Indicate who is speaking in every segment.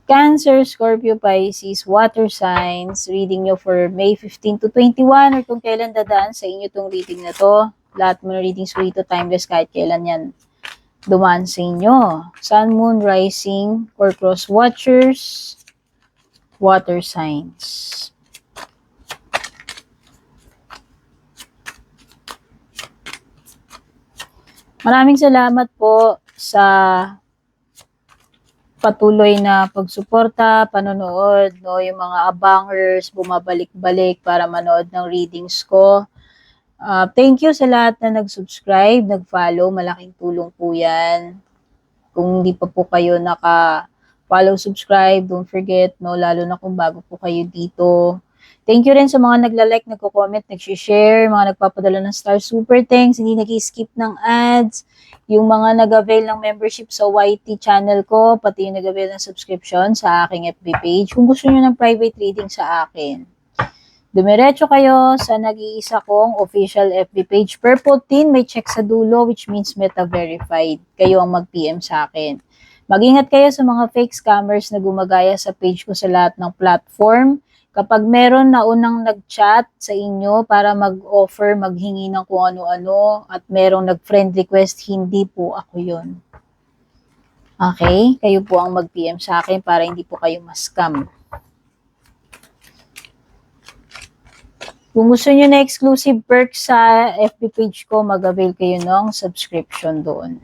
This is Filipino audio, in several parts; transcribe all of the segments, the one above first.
Speaker 1: Cancer, Scorpio, Pisces, water signs, reading nyo for May 15 to 21 or kung kailan dadaan sa inyo tong reading na to. Lahat mo na readings ko dito, timeless kahit kailan yan dumaan sa inyo. Sun, Moon, Rising, or Cross Watchers, water signs. Maraming salamat po sa patuloy na pagsuporta, panonood, no, yung mga abangers, bumabalik-balik para manood ng readings ko. Thank you sa lahat na nag-subscribe, nag-follow, malaking tulong po yan. Kung hindi pa po kayo naka-follow, subscribe, don't forget, no, lalo na kung bago po kayo dito. Thank you rin sa mga nagla-like, nagko-comment, nag-share, mga nagpapadala ng star super thanks, hindi nag-skip ng ads, yung mga nag-avail ng membership sa YT channel ko, pati yung nag-avail ng subscription sa aking FB page. Kung gusto niyo ng private reading sa akin, dumiretso kayo sa nag-iisa kong official FB page. Purple tin, may check sa dulo, which means meta-verified. Kayo ang mag-PM sa akin. Mag-ingat kayo sa mga fake scammers na gumagaya sa page ko sa lahat ng platform. Kapag meron na unang nag-chat sa inyo para mag-offer, maghingi ng kung ano-ano, at merong nag-friend request, hindi po ako yun. Okay? Kayo po ang mag-PM sa akin para hindi po kayo ma-scam. Kung gusto nyo na exclusive perks sa FB page ko, mag-avail kayo ng subscription doon.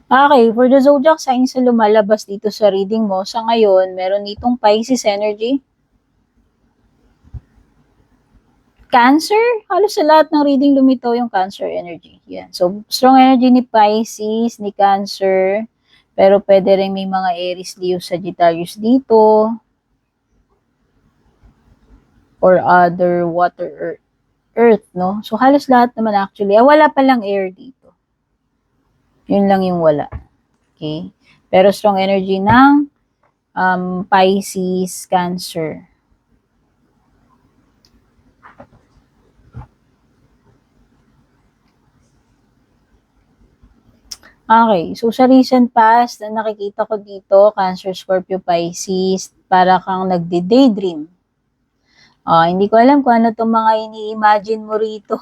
Speaker 1: Okay, for the zodiac signs na lumalabas dito sa reading mo, sa ngayon, meron ditong Pisces energy. Cancer, halos sa lahat ng reading lumitaw yung Cancer energy. Yan. So, strong energy ni Pisces, ni Cancer, pero pwede rin may mga Aries, Leo, Sagittarius dito, or other water or earth, no? So, halos lahat naman actually. Wala pa lang air dito. Yun lang yung wala. Okay? Pero strong energy ng Pisces, Cancer. Okay, so sa recent past, na nakikita ko dito, Cancer, Scorpio, Pisces, para kang nagde-daydream. Hindi ko alam kung ano itong mga ini-imagine mo rito.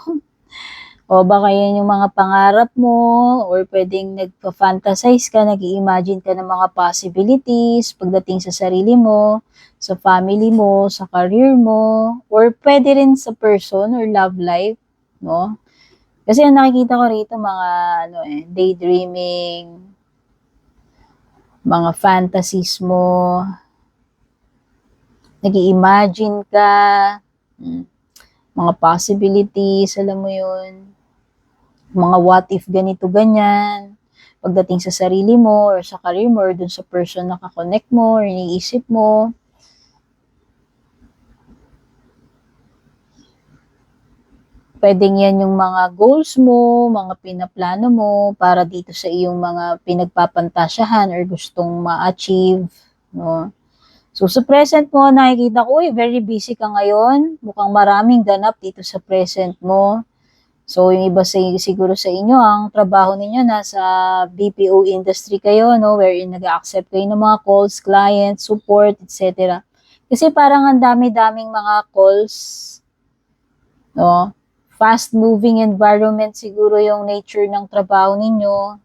Speaker 1: O baka yan yung mga pangarap mo, or pwedeng nagpa-fantasize ka, nag-i-imagine ka ng mga possibilities pagdating sa sarili mo, sa family mo, sa career mo, or pwede rin sa person or love life, no? Kasi ang nakikita ko rito mga daydreaming, mga fantasies mo, nag-i-imagine ka, mga possibilities, alam mo yun, mga what if ganito, ganyan, pagdating sa sarili mo, or sa career mo, or dun sa person na kakonect mo, or iniisip mo. Pwedeng yan yung mga goals mo, mga pinaplano mo, para dito sa iyong mga pinagpapantasyahan, or gustong ma-achieve, no? So, sa present mo, nakikita ko, very busy ka ngayon. Mukhang maraming ganap dito sa present mo. So, yung iba siguro sa inyo, ang trabaho ninyo nasa BPO industry kayo, no, wherein nag-accept kayo ng mga calls, clients, support, etc. Kasi parang ang dami-daming mga calls, no, fast-moving environment siguro yung nature ng trabaho ninyo.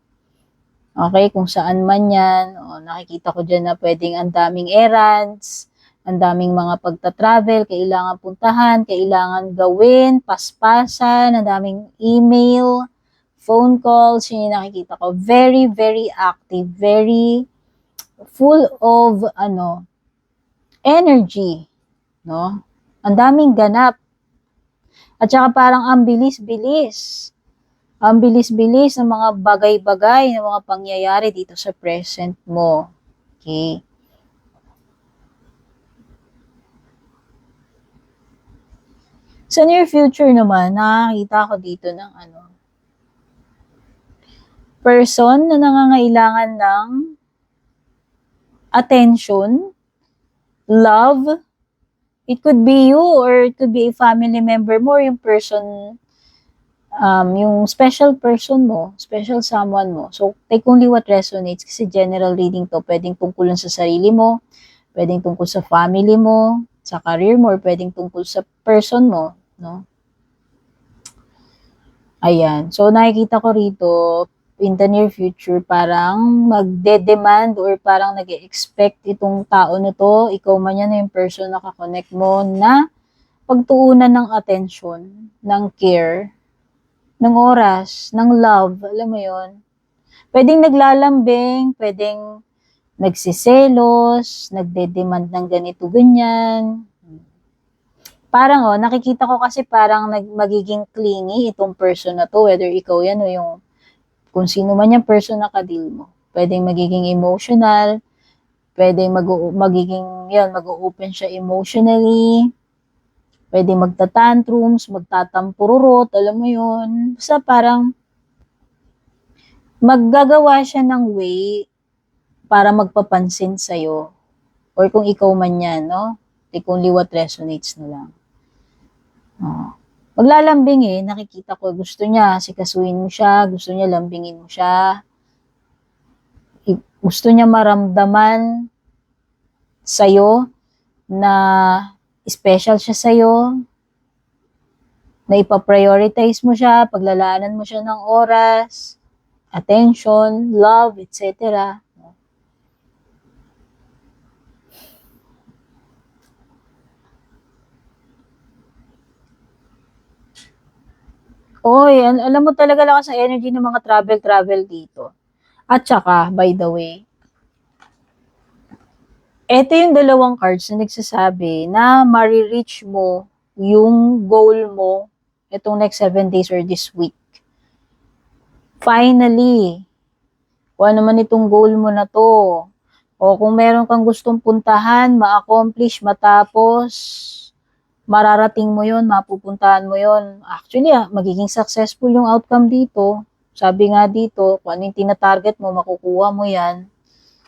Speaker 1: Okay, kung saan man yan, nakikita ko dyan na pwedeng ang daming errands, ang daming mga pagta-travel, kailangan puntahan, kailangan gawin, paspasan, ang daming email, phone calls, yun yung nakikita ko. Very, very active, very full of, energy, no? Ang daming ganap. At saka parang ang bilis-bilis. Ang bilis-bilis ng mga bagay-bagay, ng mga pangyayari dito sa present mo. Okay? Sa near future naman, nakakita ko dito ng person na nangangailangan ng attention, love. It could be you or it could be a family member mo, yung person, yung special person mo, special someone mo. So, take only what resonates kasi general reading to. Pwedeng tungkol sa sarili mo, pwedeng tungkol sa family mo, sa career mo, or pwedeng tungkol sa person mo, no? Ayan. So, nakikita ko rito, in the near future, parang magde-demand or parang nag-expect itong tao na to, ikaw man yan yung person na kakonect mo, na pagtuunan ng attention, ng care, ng oras, ng love, alam mo yon. Pwedeng naglalambing, pwedeng nagsiselos, nagde-demand ng ganito, ganyan. Parang, nakikita ko kasi parang magiging clingy itong person na to, whether ikaw yan o yung kung sino man yung person na kadil mo. Pwedeng magiging emotional, pwedeng magiging, yan, mag-open siya emotionally, pwedeng magta-tantrums, magtatampururot, alam mo yun. Basta parang maggagawa siya ng way para magpapansin sa'yo. Or kung ikaw man yan, no? Take only what resonates na lang. Maglalambing nakikita ko, gusto niya, sikasuin mo siya, gusto niya lambingin mo siya, gusto niya maramdaman sa'yo na special siya sa'yo, na ipaprioritize mo siya, paglalaanan mo siya ng oras, attention, love, etc. Oy, alam mo talaga lakas sa energy ng mga travel dito. At saka, by the way, ito yung dalawang cards na nagsasabi na marireach mo yung goal mo itong next 7 days or this week. Finally, kung ano man itong goal mo na to, o kung meron kang gustong puntahan, ma-accomplish, matapos, mararating mo yon, mapupuntahan mo yon. Actually, magiging successful yung outcome dito. Sabi nga dito, kung ano yung tinatarget mo, makukuha mo yan.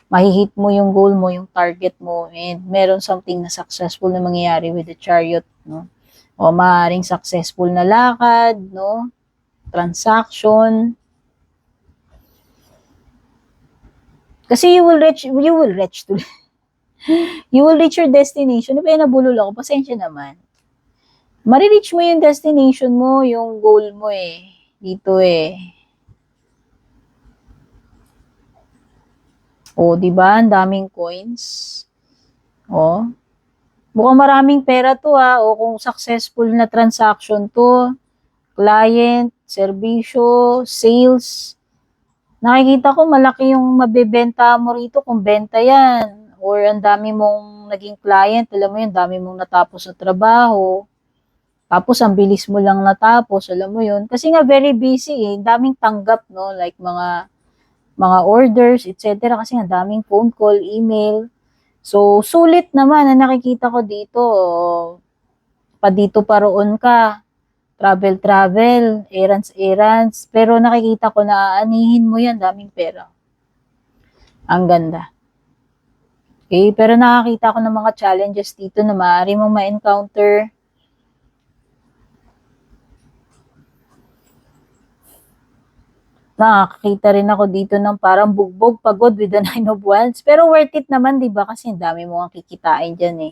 Speaker 1: Mahihit mo yung goal mo, yung target mo, and meron something na successful na mangyayari with the chariot, no? O maaaring successful na lakad, no? Transaction. Kasi you will reach to you will reach your destination. Di ba nabulol ako? Pasensya naman. Marireach mo yung destination mo, yung goal mo dito O, di ba? Ang daming coins. O. Mukhang maraming pera to o kung successful na transaction to, client, serbisyo, sales, nakikita ko malaki yung mabebenta mo rito kung benta yan. Or ang dami mong naging client, alam mo yun, dami mong natapos sa trabaho. Tapos ang bilis mo lang natapos, alam mo yun. Kasi nga very busy daming tanggap, no? Like mga orders, etc. Kasi nga daming phone call, email. So, sulit naman na nakikita ko dito. Pa dito pa roon ka. Travel, errands. Pero nakikita ko na aanihin mo yan, daming pera. Ang ganda. Okay, pero nakakita ko ng mga challenges dito na maaari mong ma-encounter. Nakakita rin ako dito ng parang bugbog, pagod with the 9 of Wands. Pero worth it naman, di ba? Kasi dami mo ang kikitain dyan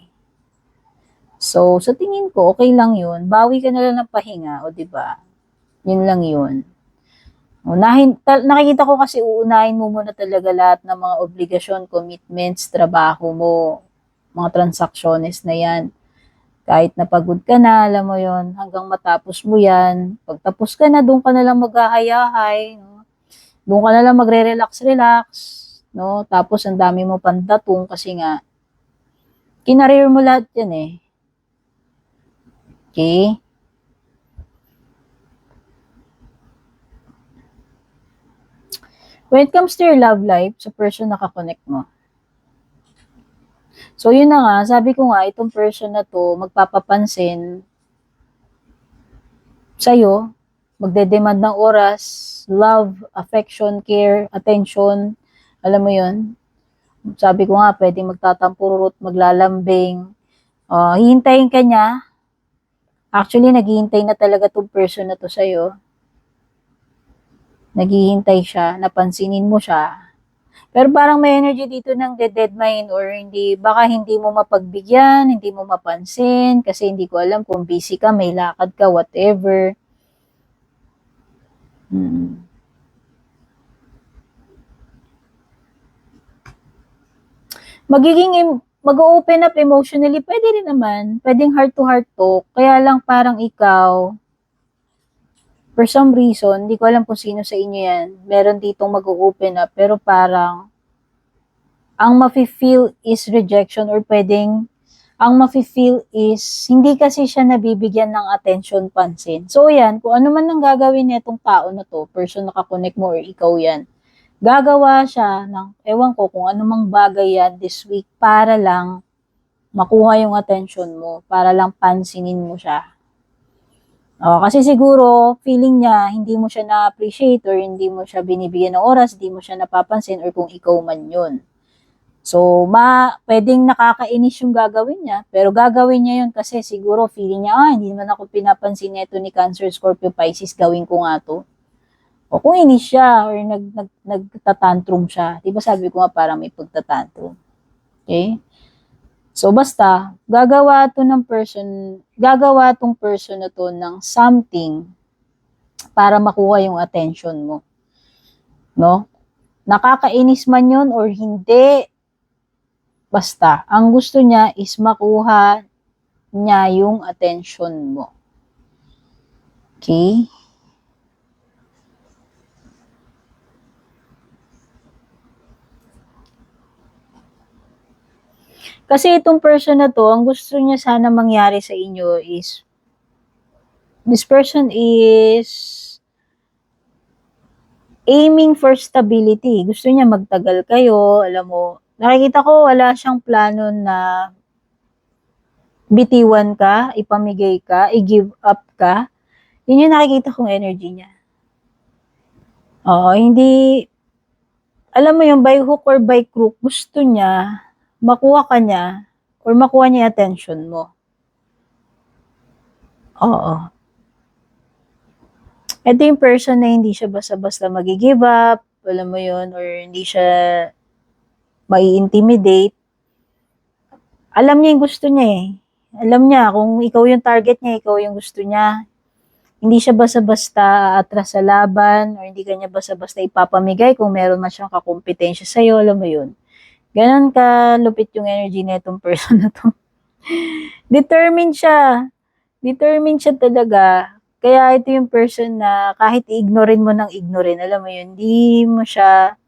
Speaker 1: So, sa tingin ko, okay lang yun. Bawi ka na lang ng pahinga, o di ba? Yun lang yun. Nakikita ko kasi uunahin mo muna talaga lahat ng mga obligasyon, commitments, trabaho mo, mga transactions na yan. Kahit napagod ka na, alam mo yon hanggang matapos mo yan. Pagtapos ka na, doon ka na lang maghahayahay. No? Doon ka na lang magre-relax. No? Tapos, ang dami mo pandatong kasi nga, kinareer mo lahat yan Okay? When it comes to your love life, sa person na kakonect mo. So, yun na nga, sabi ko nga, itong person na to, magpapapansin, sa'yo, magde-demand ng oras, love, affection, care, attention, alam mo yun. Sabi ko nga, pwedeng magtatampurot, maglalambing, hihintayin ka niya. Actually, naghihintay na talaga tong person na to sa'yo. Naghihintay siya, napansinin mo siya. Pero parang may energy dito ng deadmine or hindi, baka hindi mo mapagbigyan, hindi mo mapansin, kasi hindi ko alam kung busy ka, may lakad ka, whatever. Mag-open up emotionally, pwede rin naman. Pwedeng heart to heart talk. Kaya lang parang ikaw, for some reason, hindi ko alam kung sino sa inyo yan, meron ditong mag-open up, pero parang, ang mafe-feel is rejection or pwedeng, ang mafe-feel is, hindi kasi siya nabibigyan ng attention, pansin. So yan, kung ano man ang gagawin nitong tao na to, person na kakonect mo or ikaw yan, gagawa siya ng, ewan ko kung anumang bagay yan this week para lang makuha yung attention mo, para lang pansinin mo siya. Kasi siguro, feeling niya, hindi mo siya na-appreciate or hindi mo siya binibigyan ng oras, hindi mo siya napapansin or kung ikaw man yun. So, pwedeng nakakainis yung gagawin niya, pero gagawin niya yun kasi siguro feeling niya, hindi naman ako pinapansin nito ni Cancer, Scorpio, Pisces, gawin ko nga to. O kung inis siya or nagtatantrum siya, di ba sabi ko nga parang may pagtatantrum. Okay? So, basta, gagawa tong person na to ng something para makuha yung attention mo. No? Nakakainis man yun or hindi, basta, ang gusto niya is makuha niya yung attention mo. Okay? Kasi itong person na to, ang gusto niya sana mangyari sa inyo is, this person is aiming for stability. Gusto niya magtagal kayo, alam mo, nakikita ko wala siyang plano na bitiwan ka, ipamigay ka, i-give up ka. Yun yung nakikita kong energy niya. Hindi, alam mo yung by hook or by crook, gusto niya makuha ka niya or makuha niya attention mo. Ito yung person na hindi siya basta-basta mag-give up, alam mo yun, or hindi siya mai-intimidate. Alam niya yung gusto niya eh. Alam niya kung ikaw yung target niya, ikaw yung gusto niya. Hindi siya basta-basta atras sa laban or hindi kanya basta-basta ipapamigay kung meron man siyang kakumpetensya sa'yo, alam mo yun. Ganon ka lupit yung energy na itong person na to. Determined siya. Determined siya talaga. Kaya ito yung person na kahit i-ignorein mo ng ignorein, alam mo yun, hindi mo siya,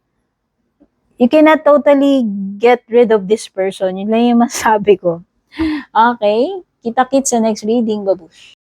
Speaker 1: you cannot totally get rid of this person. Yun lang yung masabi ko. Okay? Kita-kits sa next reading, babush.